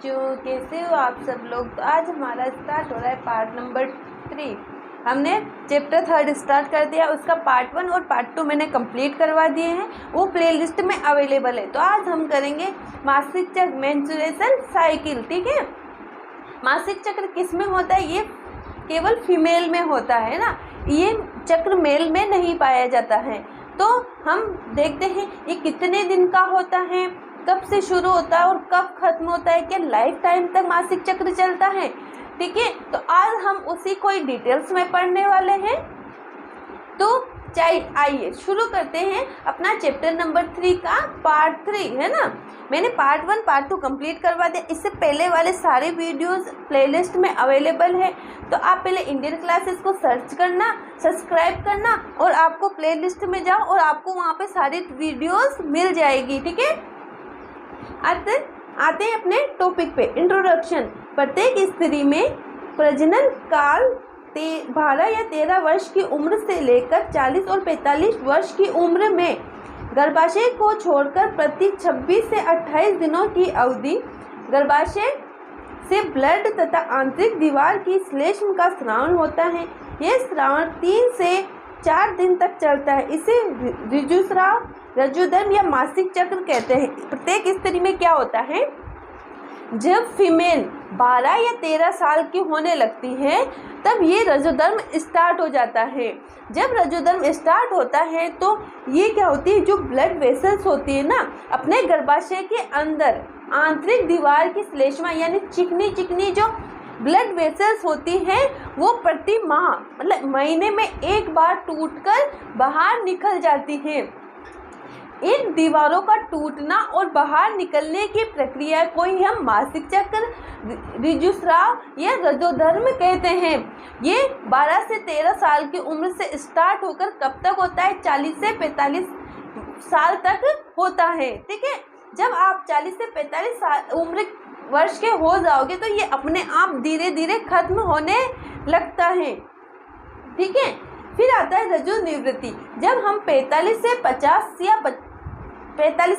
बच्चों, कैसे हो आप सब लोग। तो आज हमारा स्टार्ट हो रहा है पार्ट नंबर 3। हमने चैप्टर 3 स्टार्ट कर दिया, उसका पार्ट 1 और पार्ट 2 मैंने कंप्लीट करवा दिए हैं, वो प्लेलिस्ट में अवेलेबल है। तो आज हम करेंगे मासिक चक्र, मेंस्ट्रुएशन साइकिल। ठीक है, मासिक चक्र किस में होता है? ये केवल फीमेल में होता है ना, ये चक्र मेल में नहीं पाया जाता है। तो हम देखते हैं ये कितने दिन का होता है, कब से शुरू होता है और कब खत्म होता है, क्या लाइफ टाइम तक मासिक चक्र चलता है। ठीक है, तो आज हम उसी को डिटेल्स में पढ़ने वाले हैं। तो आइए शुरू करते हैं अपना चैप्टर नंबर 3 का पार्ट 3, है ना। मैंने पार्ट 1 पार्ट 2 कंप्लीट करवा दिया, इससे पहले वाले सारे वीडियोस प्लेलिस्ट में अवेलेबल है। तो आप पहले इंडियन क्लासेस को सर्च करना, सब्सक्राइब करना और आपको प्लेलिस्ट में जाओ और आपको वहाँ पे सारी वीडियोस मिल जाएगी। ठीक है, आते हैं अपने टॉपिक पे। इंट्रोडक्शन। प्रत्येक स्त्री में प्रजनन काल 12 या 13 वर्ष की उम्र से लेकर 40 और 45 वर्ष की उम्र में गर्भाशय को छोड़कर प्रति 26 से 28 दिनों की अवधि गर्भाशय से ब्लड तथा आंतरिक दीवार की श्लेष्म का स्रावन होता है। यह स्रावन 3 से 4 दिन तक चलता है। इसे ऋजुस्राव, रजोधर्म या मासिक चक्र कहते हैं। प्रत्येक स्त्री में क्या होता है, जब फीमेल 12 या 13 साल की होने लगती है तब ये रजोधर्म स्टार्ट हो जाता है। जब रजोधर्म स्टार्ट होता है तो ये क्या होती है, जो ब्लड वेसल्स होती है ना अपने गर्भाशय के अंदर, आंतरिक दीवार की श्लेष्मा यानी चिकनी चिकनी जो ब्लड वेसल्स होती हैं वो प्रति माह मतलब महीने में एक बार टूटकर बाहर निकल जाती हैं। इन दीवारों का टूटना और बाहर निकलने की प्रक्रिया को ही हम मासिक चक्र, ऋजुस्राव या रजोधर्म कहते हैं। ये 12 से 13 साल की उम्र से स्टार्ट होकर कब तक होता है, 40 से 45 साल तक होता है। ठीक है, जब आप 40 से 45 साल उम्र वर्ष के हो जाओगे तो ये अपने आप धीरे धीरे खत्म होने लगता है। ठीक है, फिर आता है रजो निवृत्ति। जब हम 45 से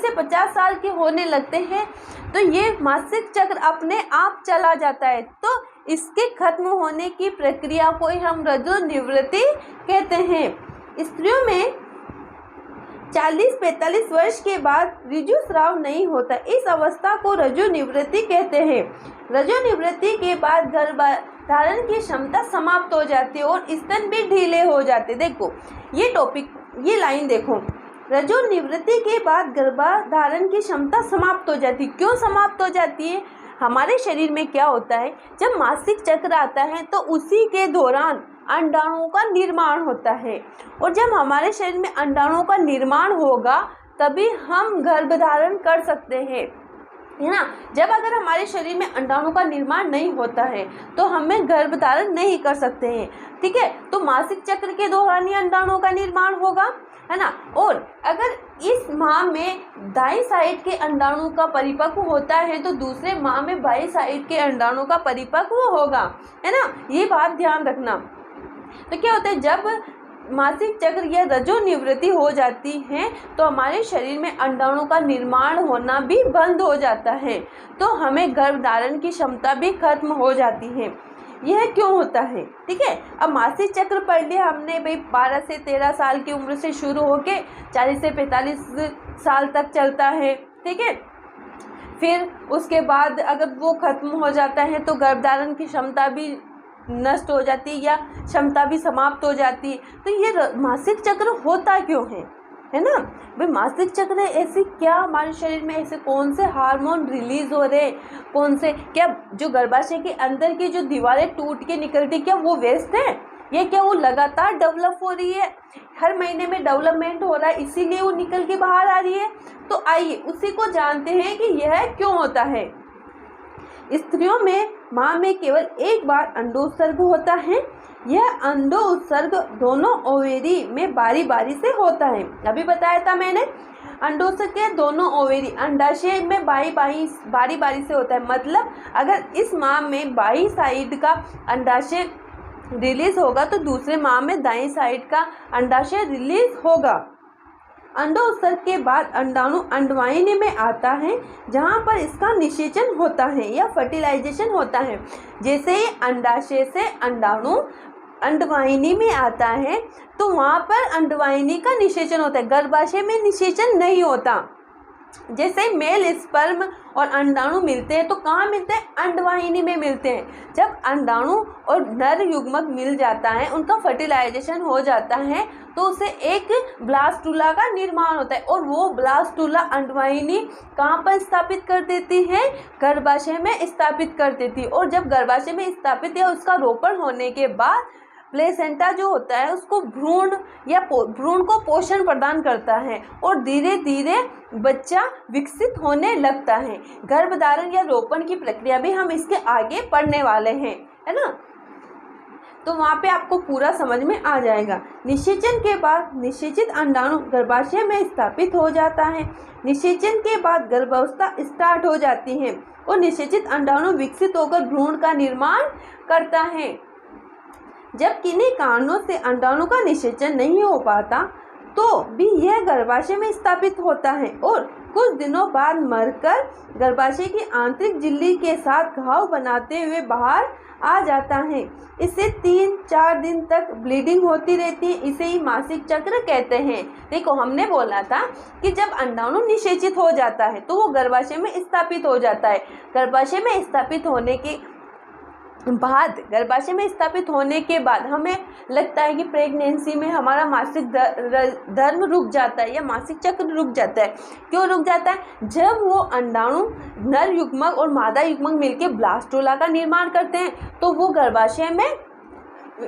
50 साल के होने लगते हैं तो ये मासिक चक्र अपने आप चला जाता है। तो इसके खत्म होने की प्रक्रिया को ही हम रजो निवृत्ति कहते हैं। स्त्रियों में 40-45 वर्ष के बाद ऋजुस्राव नहीं होता, इस अवस्था को रजो निवृत्ति कहते हैं। रजो निवृत्ति के बाद गर्भधारण की क्षमता समाप्त हो जाती है और स्तन भी ढीले हो जाते। देखो ये टॉपिक, ये लाइन देखो, रजो निवृत्ति के बाद गर्भधारण की क्षमता समाप्त हो जाती। क्यों समाप्त हो जाती है? हमारे शरीर में क्या होता है, जब मासिक चक्र आता है तो उसी के दौरान अंडाणुओं का निर्माण होता है और जब हमारे शरीर में अंडाणुओं का निर्माण होगा तभी हम गर्भधारण कर सकते हैं, है ना। जब अगर हमारे शरीर में अंडाणुओं का निर्माण नहीं होता है तो हमें गर्भधारण नहीं कर सकते हैं। ठीक है, तो मासिक चक्र के दौरान ही अंडाणुओं का निर्माण होगा, है ना। और अगर इस माह में दाईं साइड के अंडाणु का परिपक्व होता है तो दूसरे माह में बाईं साइड के अंडाणु का परिपक्व होगा, है ना। ये बात ध्यान रखना। तो क्या होता है, जब मासिक चक्र या रजो निवृत्ति हो जाती है तो हमारे शरीर में अंडाणु का निर्माण होना भी बंद हो जाता है, तो हमें गर्भधारण की क्षमता भी खत्म हो जाती है। यह क्यों होता है? ठीक है, अब मासिक चक्र पढ़ लिया हमने भाई, 12 से 13 साल की उम्र से शुरू होके 40 से 45 साल तक चलता है। ठीक है, फिर उसके बाद अगर वो खत्म हो जाता है तो गर्भधारण की क्षमता भी नष्ट हो जाती है या क्षमता भी समाप्त हो जाती है। तो ये मासिक चक्र होता क्यों है ना भाई। मासिक चक्र ऐसी क्या हमारे शरीर में ऐसे कौन से हार्मोन रिलीज हो रहे, कौन से, क्या जो गर्भाशय के अंदर की जो दीवारें टूट के निकलती क्या वो वेस्ट है, ये क्या वो लगातार डेवलप हो रही है, हर महीने में डेवलपमेंट हो रहा है इसीलिए वो निकल के बाहर आ रही है। तो आइए उसी को जानते हैं कि यह क्यों होता है। स्त्रियों में माह में केवल एक बार अंडोत्सर्ग होता है। यह अंडोत्सर्ग दोनों ओवेरी में बारी बारी से होता है। अभी बताया था मैंने, अंडोत्सर्ग के दोनों ओवेरी अंडाशय में बारी बारी से होता है। मतलब अगर इस माह में बाईं साइड का अंडाशय रिलीज होगा तो दूसरे माह में दाईं साइड का अंडाशय रिलीज होगा। अंडो उत्सर्ग के बाद अंडाणु अंडवाहिनी में आता है, जहाँ पर इसका निषेचन होता है या फर्टिलाइजेशन होता है। जैसे ही अंडाशय से अंडाणु अंडवाहिनी में आता है तो वहाँ पर अंडवाहिनी का निषेचन होता है, गर्भाशय में निषेचन नहीं होता। जैसे मेल स्पर्म और अंडाणु मिलते हैं तो कहाँ मिलते हैं? अंडवाहिनी में मिलते हैं। जब अंडाणु और नर युग्मक मिल जाता है, उनका फर्टिलाइजेशन हो जाता है, तो उसे एक ब्लास्टुला का निर्माण होता है और वो ब्लास्टुला अंडवाहिनी कहाँ पर स्थापित कर देती है? गर्भाशय में स्थापित कर देती है। और जब गर्भाशय में स्थापित या उसका रोपण होने के बाद प्लेसेंटा जो होता है उसको भ्रूण या भ्रूण को पोषण प्रदान करता है और धीरे धीरे बच्चा विकसित होने लगता है। गर्भधारण या रोपण की प्रक्रिया भी हम इसके आगे पढ़ने वाले हैं, है ना। तो वहाँ पे आपको पूरा समझ में आ जाएगा। निषेचन के बाद निषेचित अंडाणु गर्भाशय में स्थापित हो जाता है। निषेचन के बाद गर्भावस्था स्टार्ट हो जाती है और निषेचित अंडाणु विकसित होकर भ्रूण का निर्माण करता है। जब किन्हीं कारणों से अंडाणु का निषेचन नहीं हो पाता तो भी यह गर्भाशय में स्थापित होता है और कुछ दिनों बाद मरकर गर्भाशय की आंतरिक झिल्ली के साथ घाव बनाते हुए बाहर आ जाता है। इससे 3-4 दिन तक ब्लीडिंग होती रहती है। इसे ही मासिक चक्र कहते हैं। देखो, हमने बोला था कि जब अंडाणु निषेचित हो जाता है तो वो गर्भाशय में स्थापित हो जाता है। गर्भाशय में स्थापित होने के बाद हमें लगता है कि प्रेगनेंसी में हमारा मासिक धर्म रुक जाता है या मासिक चक्र रुक जाता है। क्यों रुक जाता है? जब वो अंडाणु नर युग्मक और मादा युग्मक मिलकर ब्लास्टुला का निर्माण करते हैं तो वो गर्भाशय में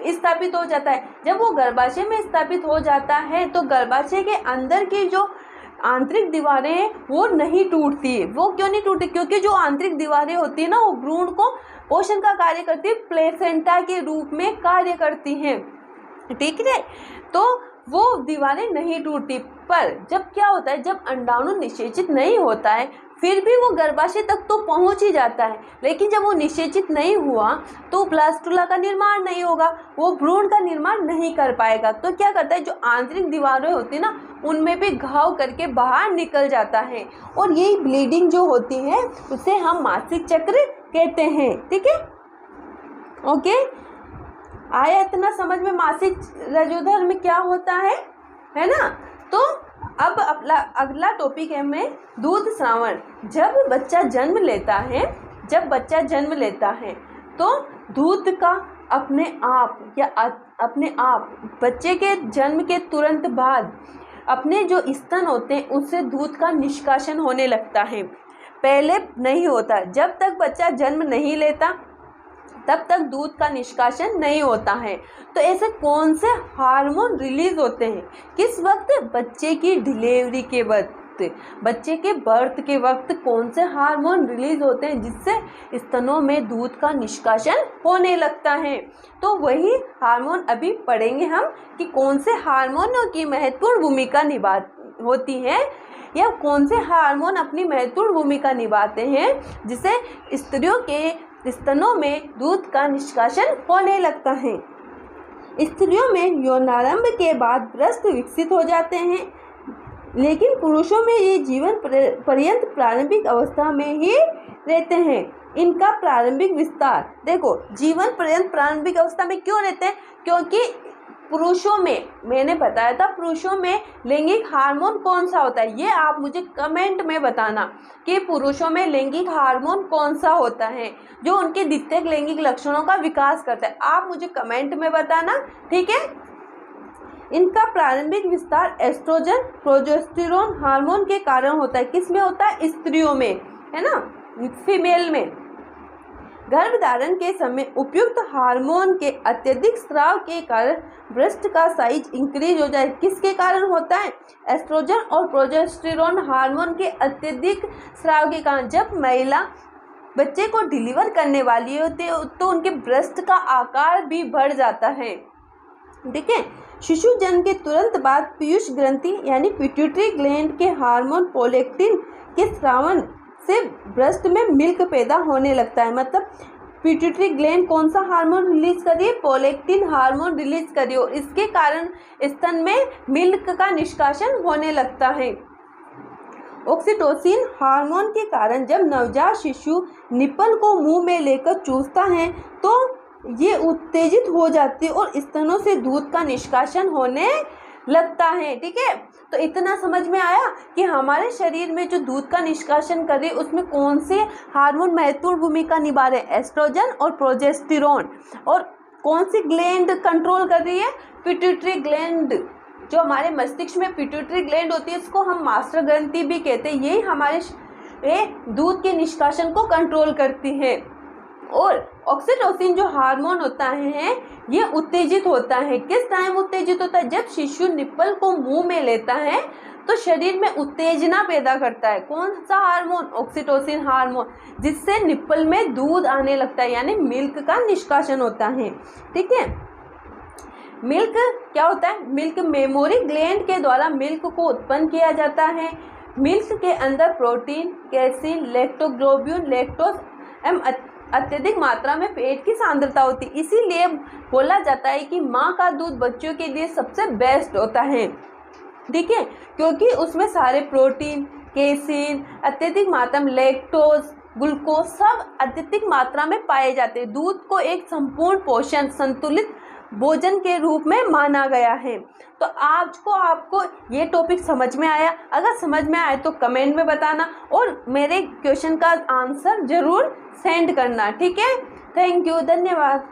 स्थापित हो जाता है। जब वो गर्भाशय में स्थापित हो जाता है तो गर्भाशय के अंदर की जो आंतरिक दीवारें हैं वो नहीं टूटती है। वो क्यों नहीं टूटती? क्योंकि जो आंतरिक दीवारें होती है ना, वो भ्रूण को पोषण का कार्य करती है, प्लेसेंटा के रूप में कार्य करती हैं, ठीक है। तो वो दीवारें नहीं टूटती। पर जब क्या होता है, जब अंडाणु निषेचित नहीं होता है फिर भी वो गर्भाशय तक तो पहुंच ही जाता है, लेकिन जब वो निषेचित नहीं हुआ तो ब्लास्टुला का निर्माण नहीं होगा, वो भ्रूण का निर्माण नहीं कर पाएगा। तो क्या करता है, जो आंतरिक दीवारें होती है ना, उनमें भी घाव करके बाहर निकल जाता है और यही ब्लीडिंग जो होती है उसे हम मासिक चक्र कहते हैं, ठीक है। ओके, आया इतना समझ में मासिक रजोधर्म में क्या होता है ना। तो अब अगला टॉपिक है में दूध श्रावण। जब बच्चा जन्म लेता है तो दूध का अपने आप बच्चे के जन्म के तुरंत बाद अपने जो स्तन होते हैं उससे दूध का निष्कासन होने लगता है। पहले नहीं होता। जब तक बच्चा जन्म नहीं लेता तब तक दूध का निष्कासन नहीं होता है। तो ऐसे कौन से हार्मोन रिलीज होते हैं? किस वक्त? बच्चे की डिलीवरी के वक्त, बच्चे के बर्थ के वक्त कौन से हार्मोन रिलीज होते हैं जिससे स्तनों में दूध का निष्कासन होने लगता है। तो वही हार्मोन अभी पढ़ेंगे हम कि कौन से हार्मोनों की महत्वपूर्ण भूमिका होती है या कौन से हार्मोन अपनी महत्वपूर्ण भूमिका निभाते हैं जिससे स्त्रियों के स्तनों में दूध का निष्कासन होने लगता है। स्त्रियों में यौनारंभ के बाद ब्रेस्ट विकसित हो जाते हैं, लेकिन पुरुषों में ये जीवन पर्यंत प्रारंभिक अवस्था में ही रहते हैं। इनका प्रारंभिक विस्तार देखो, जीवन पर्यंत प्रारंभिक अवस्था में क्यों रहते हैं? क्योंकि पुरुषों में, मैंने बताया था, पुरुषों में लैंगिक हार्मोन कौन सा होता है, ये आप मुझे कमेंट में बताना कि पुरुषों में लैंगिक हार्मोन कौन सा होता है जो उनके द्वितीयक लैंगिक लक्षणों का विकास करता है। आप मुझे कमेंट में बताना, ठीक है। इनका प्रारंभिक विस्तार एस्ट्रोजन प्रोजेस्टेरोन हार्मोन के कारण होता है। किस में होता है? स्त्रियों में, है ना, फीमेल में। गर्भधारण के समय उपयुक्त हार्मोन के अत्यधिक स्राव के कारण ब्रेस्ट का साइज इंक्रीज हो जाए। किसके कारण होता है? एस्ट्रोजन और प्रोजेस्टेरोन हार्मोन के अत्यधिक स्राव के कारण। जब महिला बच्चे को डिलीवर करने वाली होती है तो उनके ब्रेस्ट का आकार भी बढ़ जाता है, ठीक है। शिशु जन्म के तुरंत बाद पीयूष ग्रंथि यानी पिट्यूटरी ग्लैंड के हार्मोन प्रोलैक्टिन के स्रावन से ब्रेस्ट में मिल्क पैदा होने लगता है। मतलब पिट्यूटरी ग्लैंड कौन सा हार्मोन रिलीज कर रही है? प्रोलैक्टिन हार्मोन रिलीज कर रही है और इसके कारण स्तन में मिल्क का निष्कासन होने लगता है। ऑक्सीटोसिन हार्मोन के कारण जब नवजात शिशु निप्पल को मुंह में लेकर चूसता है तो ये उत्तेजित हो जाती है और स्तनों से दूध का निष्कासन होने लगता है। ठीक है, तो इतना समझ में आया कि हमारे शरीर में जो दूध का निष्कासन कर रही है उसमें कौन से हार्मोन महत्वपूर्ण भूमिका निभा रहे हैं? एस्ट्रोजन और प्रोजेस्टेरोन। और कौन सी ग्लैंड कंट्रोल कर रही है? Pituitary gland. जो हमारे मस्तिष्क में पिट्यूटरी ग्लैंड होती है इसको हम मास्टर ग्रंथि भी कहते हैं, यही हमारे दूध के निष्कासन को कंट्रोल करती है। और ऑक्सीटोसिन जो हार्मोन होता है ये उत्तेजित होता है। किस टाइम उत्तेजित होता है? जब शिशु निप्पल को मुंह में लेता है तो शरीर में उत्तेजना पैदा करता है। कौन सा हार्मोन? ऑक्सीटोसिन हार्मोन, जिससे निप्पल में दूध आने लगता है, यानी मिल्क का निष्कासन होता है। ठीक है, मिल्क क्या होता है? मिल्क मेमोरी ग्लैंड के द्वारा मिल्क को उत्पन्न किया जाता है। मिल्क के अंदर प्रोटीन, कैसीन, लैक्टोग्लोब्यूल, लैक्टोज एवं अत्यधिक मात्रा में फैट की सांद्रता होती है। इसीलिए बोला जाता है कि माँ का दूध बच्चों के लिए सबसे बेस्ट होता है। ठीक है, क्योंकि उसमें सारे प्रोटीन, कैसीन, अत्यधिक मात्रा में लैक्टोज, ग्लूकोज सब अत्यधिक मात्रा में पाए जाते हैं। दूध को एक संपूर्ण पोषण संतुलित भोजन के रूप में माना गया है। तो आज को आपको ये टॉपिक समझ में आया? अगर समझ में आए तो कमेंट में बताना और मेरे क्वेश्चन का आंसर ज़रूर सेंड करना। ठीक है, थैंक यू, धन्यवाद।